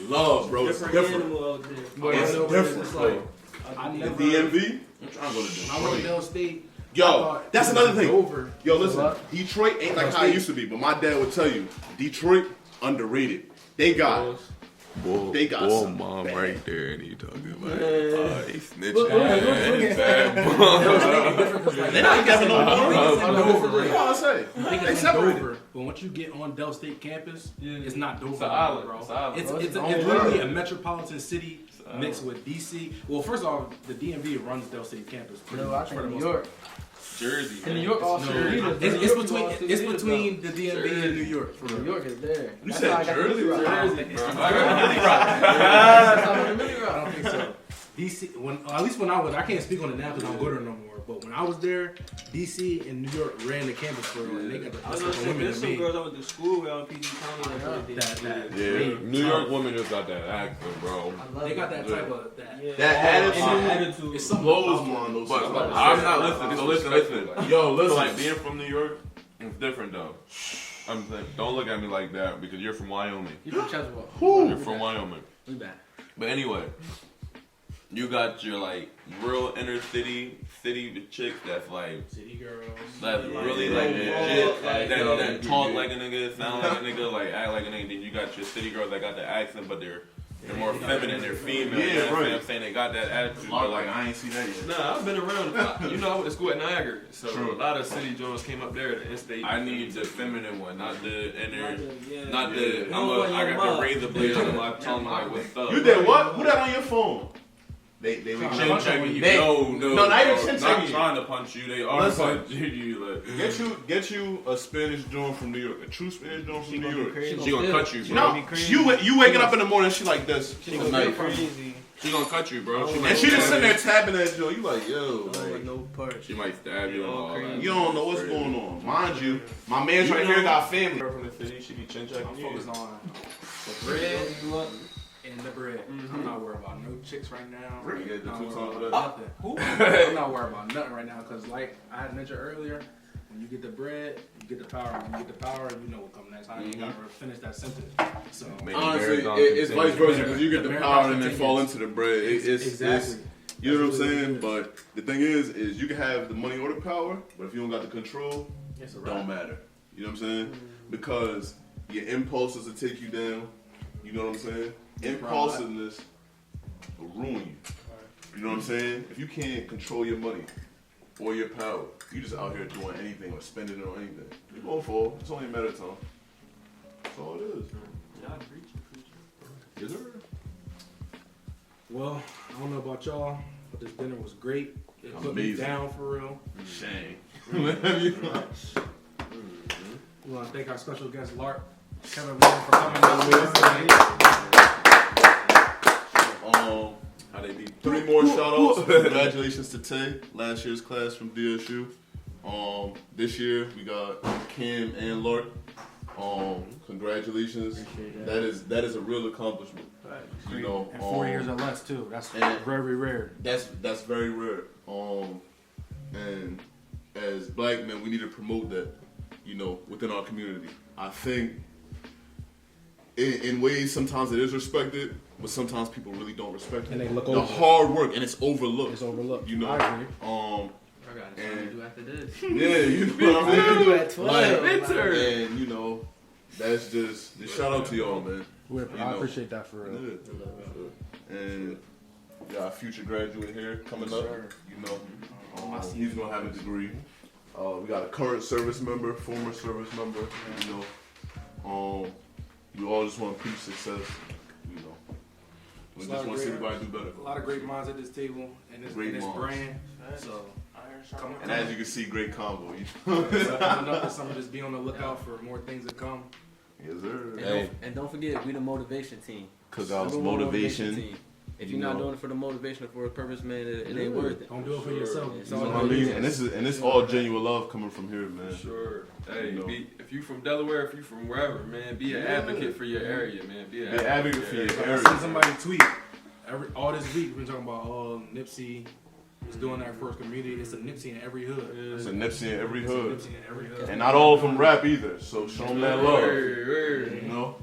Love, bro. It's Different different. animal out there. But It's you know, different, it's bro. like, I The never. DMV, I'm trying to go to I went to Detroit. Del State. Yo, that's another thing. Over. Yo, listen, Detroit ain't like how it used to be, but my dad would tell you, Detroit underrated. They got They got Boy, some mom bad- right there, and he talking about, he snitching. Look, Bad boy. They not having no Dover, What you want to say? They separated. Dover, but once you get on Del State campus, it's not Dover, It's an island, bro. it's an island. It's It's literally a metropolitan city mixed with DC. Well, first off, the DMV runs Del State campus. pretty No, I much for think the New most York. Jersey. In New man. York, all No, Cerritos. it's New York between all it's Cerritos, between the DMV and New York. For bro. real. New York is there. You That's said how I got the Jersey? Millie Rock. Jersey, bro. That's how I got the Millie I Rock. don't think so. DC, at least when I was, I can't speak on it now because I don't go there no more. But when I was there, DC and New York ran the campus for real, and they got the I was best gonna say, women there's to some me. girls I went to school with out in PG County That Yeah, New York women just got that accent, bro. I love they got it. that type of that. Yeah. That attitude. It's something blows about me on those. But shit. I'm not listening. So listen. Yo, So listen. like being from New York, it's different though. I'm saying, don't look at me like that because you're from Wyoming. You from Cheswell. You're from Wyoming. We back. But anyway, You got your like real inner city chicks that's like City girls. that's really like legit, that talk like a nigga, sound like a nigga, like act like a nigga. Then you got your city girls that got the accent, but they're more feminine, they're female. Yeah, you know what right. I'm saying? They got that attitude. A lot But like like, I ain't see that yet. Nah, I've been around. You know, I went to school at Niagara, so True. a lot of city joints came up there. The in-state. I need the feminine one, not the inner, Yeah. not the. No, I got your the razor blade on my tongue, like what's up? You did what? Who that on your phone? They Chin checking you. They- No, not even chin not checking you. trying to punch you. They are Listen. punching you. Like, get you a Spanish joint from New York, a true Spanish joint from New York. she gonna cut you, bro. No, you waking up in the morning, she like this. She At gonna night. go crazy. She gonna cut you, bro. And she just sitting there tapping that joint. You like, yo, I don't want like, no part. She might stab you and all that. you don't know what's going on. Mind you, my man's right here got family. Girl from the city, she be chin checking I'm you. focused on the bread and the bread. I'm not worried about no chicks right now. You get the Not two worried times for about that. nothing. I'm not worried about nothing right now because, like I had mentioned earlier, when you get the bread, you get the power. When you get the power, you know what comes next. I ain't gotta finish that sentence. So Honestly, it's vice versa because you get the power and then fall into the bread. It's exactly. you know what I'm saying? But the thing is you can have the money or the power, but if you don't got the control, It's a it wrap. don't matter. You know what I'm saying? Because your impulses will take you down. You know what I'm saying? Impulsiveness will ruin you. You know what I'm saying? If you can't control your money or your power, you just out here doing anything or spending it on anything. You're gonna fall. It's only a matter of time. That's all it is. Is there? Well, I don't know about y'all, but this dinner was great. It put me Amazing. down for real. Shame. We want to thank our special guest, Lark, Kevin Williams, for coming on. How they be? 3 more shout outs. Congratulations to Tay, last year's class from DSU. This year we got Kim and Lark. Congratulations. That is a real accomplishment. You know, And 4 years or less too. That's and- very rare. That's very rare. And as black men, we need to promote that, you know, within our community. I think in ways sometimes it is respected, but sometimes people really don't respect it. And they look the over it. hard work, and it's overlooked. It's overlooked. You know, I agree. I got something to And- do after this. yeah, you know what I'm saying. Do at 12. And you know, that's just shout out to y'all, man. I appreciate that for real. Yeah. And we got a future graduate here coming up. You know, he's gonna have a degree. We got a current service member, former service member. You know, we all just want peace, success. You know, we It's a just lot want of to see great- everybody do better. A lot of great minds at this table and this, Great and this minds. brand. So come And as you can see, great combo. coming up to some of this, be on the lookout for more things to come. Yes, sir. And don't forget, we the motivation team. Cookouts, Number one motivation. team. If You you're not know. doing it for the motivation or for a purpose, man, it ain't worth it. Don't do it for yourself. It's You all know what I mean? And this all genuine love coming from here, man. Sure. Hey, You know. if you from Delaware, if you from wherever, man, be an advocate for your area, man. Be an Be an advocate for your I area. seen somebody tweet all this week. We've been talking about Nipsey was doing that for his community. It's a Nipsey in every hood. It's a Nipsey in every It's a hood. Nipsey in every hood. And not all of them rap either, so show them that love. Word. You know?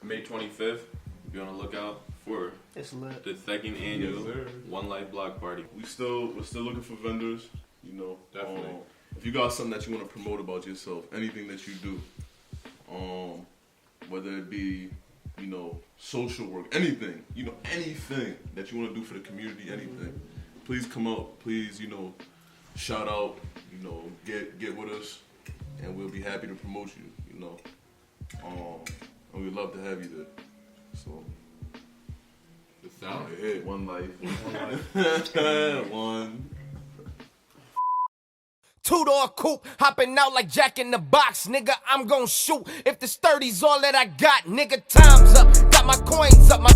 May 25th, be on the lookout for It's lit. the second annual Yes, sir. One Life Block Party. We're still looking for vendors, you know. Definitely. If you got something that you want to promote about yourself, anything that you do, whether it be, you know, social work, anything, you know, anything that you want to do for the community, anything, please come out. Please, you know, shout out, you know, get with us, and we'll be happy to promote you, you know. And we'd love to have you there. So, The South. yeah, one life. One. Two-door coupe, hopping out like Jack in the Box, nigga, I'm gon' shoot. If this 30's all that I got, nigga, time's up. Got my coins up, my